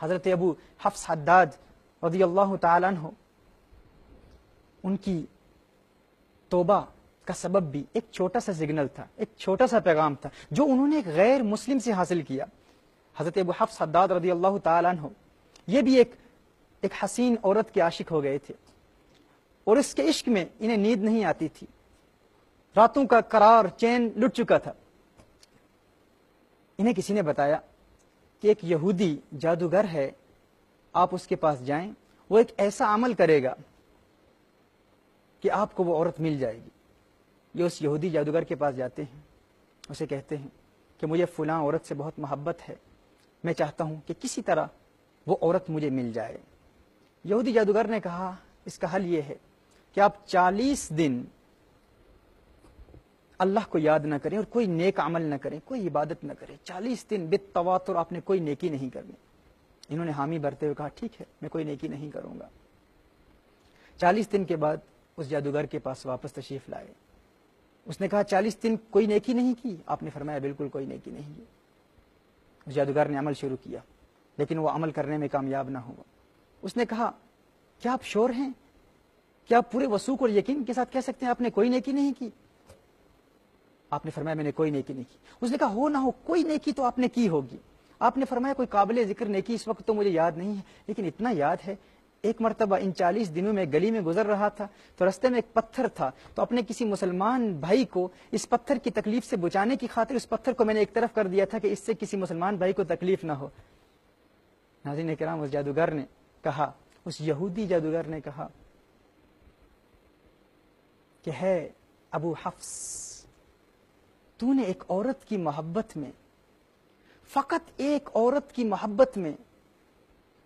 حضرت ابو حفص حداد رضی اللہ تعالیٰ عنہ، ان کی توبہ کا سبب بھی ایک چھوٹا سا سگنل تھا، ایک چھوٹا سا پیغام تھا جو انہوں نے ایک غیر مسلم سے حاصل کیا۔ حضرت ابو حفص حداد رضی اللہ تعالیٰ عنہ یہ بھی ایک حسین عورت کے عاشق ہو گئے تھے، اور اس کے عشق میں انہیں نیند نہیں آتی تھی، راتوں کا قرار چین لٹ چکا تھا۔ انہیں کسی نے بتایا کہ ایک یہودی جادوگر ہے، آپ اس کے پاس جائیں، وہ ایک ایسا عمل کرے گا کہ آپ کو وہ عورت مل جائے گی۔ یہ اس یہودی جادوگر کے پاس جاتے ہیں، اسے کہتے ہیں کہ مجھے فلاں عورت سے بہت محبت ہے، میں چاہتا ہوں کہ کسی طرح وہ عورت مجھے مل جائے۔ یہودی جادوگر نے کہا اس کا حل یہ ہے کہ آپ 40 دن اللہ کو یاد نہ کریں اور کوئی نیک عمل نہ کریں، کوئی عبادت نہ کریں، 40 دن بالتواتر آپ نے کوئی نیکی نہیں کرنی۔ انہوں نے حامی بھرتے ہوئے کہا ٹھیک ہے، میں کوئی نیکی نہیں کروں گا۔ 40 دن کے بعد اس جادوگر کے پاس واپس تشریف لائے، اس نے کہا 40 دن کوئی نیکی نہیں کی؟ آپ نے فرمایا بالکل کوئی نیکی نہیں کی۔ اس جادوگر نے عمل شروع کیا، لیکن وہ عمل کرنے میں کامیاب نہ ہوا۔ اس نے کہا کیا آپ شور ہیں؟ کیا آپ پورے وثوق اور یقین کے ساتھ کہہ سکتے ہیں آپ نے کوئی نیکی نہیں کی؟ آپ نے فرمایا میں نے کوئی نیکی نہیں کی۔ اس نے کہا ہو نہ ہو کوئی نیکی تو آپ نے کی ہوگی۔ آپ نے فرمایا کوئی قابل ذکر نیکی اس وقت تو مجھے یاد نہیں ہے، لیکن اتنا یاد ہے ایک مرتبہ ان 40 دنوں میں گلی میں گزر رہا تھا تو رستے میں ایک پتھر تھا، تو اپنے کسی مسلمان بھائی کو اس پتھر کی تکلیف سے بچانے کی خاطر اس پتھر کو میں نے ایک طرف کر دیا تھا کہ اس سے کسی مسلمان بھائی کو تکلیف نہ ہو۔ ناظرین کرام، اس جادوگر نے کہا، اس یہودی جادوگر نے کہا کہ ہے ابو حفص، تو نے ایک عورت کی محبت میں، فقط ایک عورت کی محبت میں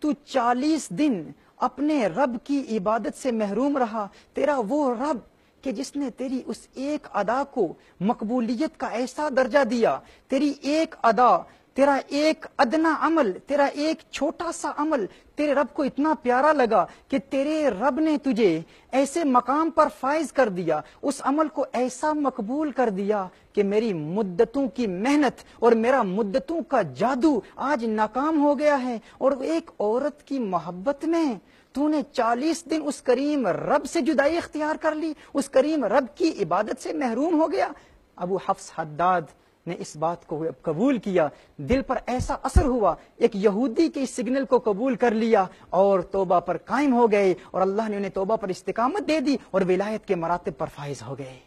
تو 40 دن اپنے رب کی عبادت سے محروم رہا۔ تیرا وہ رب کہ جس نے تیری اس ایک ادا کو مقبولیت کا ایسا درجہ دیا، تیری ایک ادا، تیرا ایک ادنا عمل، تیرا ایک چھوٹا سا عمل تیرے رب کو اتنا پیارا لگا کہ تیرے رب نے تجھے ایسے مقام پر فائز کر دیا، اس عمل کو ایسا مقبول کر دیا کہ میری مدتوں کی محنت اور میرا مدتوں کا جادو آج ناکام ہو گیا ہے، اور ایک عورت کی محبت میں تو نے 40 دن اس کریم رب سے جدائی اختیار کر لی، اس کریم رب کی عبادت سے محروم ہو گیا۔ ابو حفص حداد نے اس بات کو قبول کیا، دل پر ایسا اثر ہوا، ایک یہودی کے اس سگنل کو قبول کر لیا اور توبہ پر قائم ہو گئے، اور اللہ نے انہیں توبہ پر استقامت دے دی اور ولایت کے مراتب پر فائز ہو گئے۔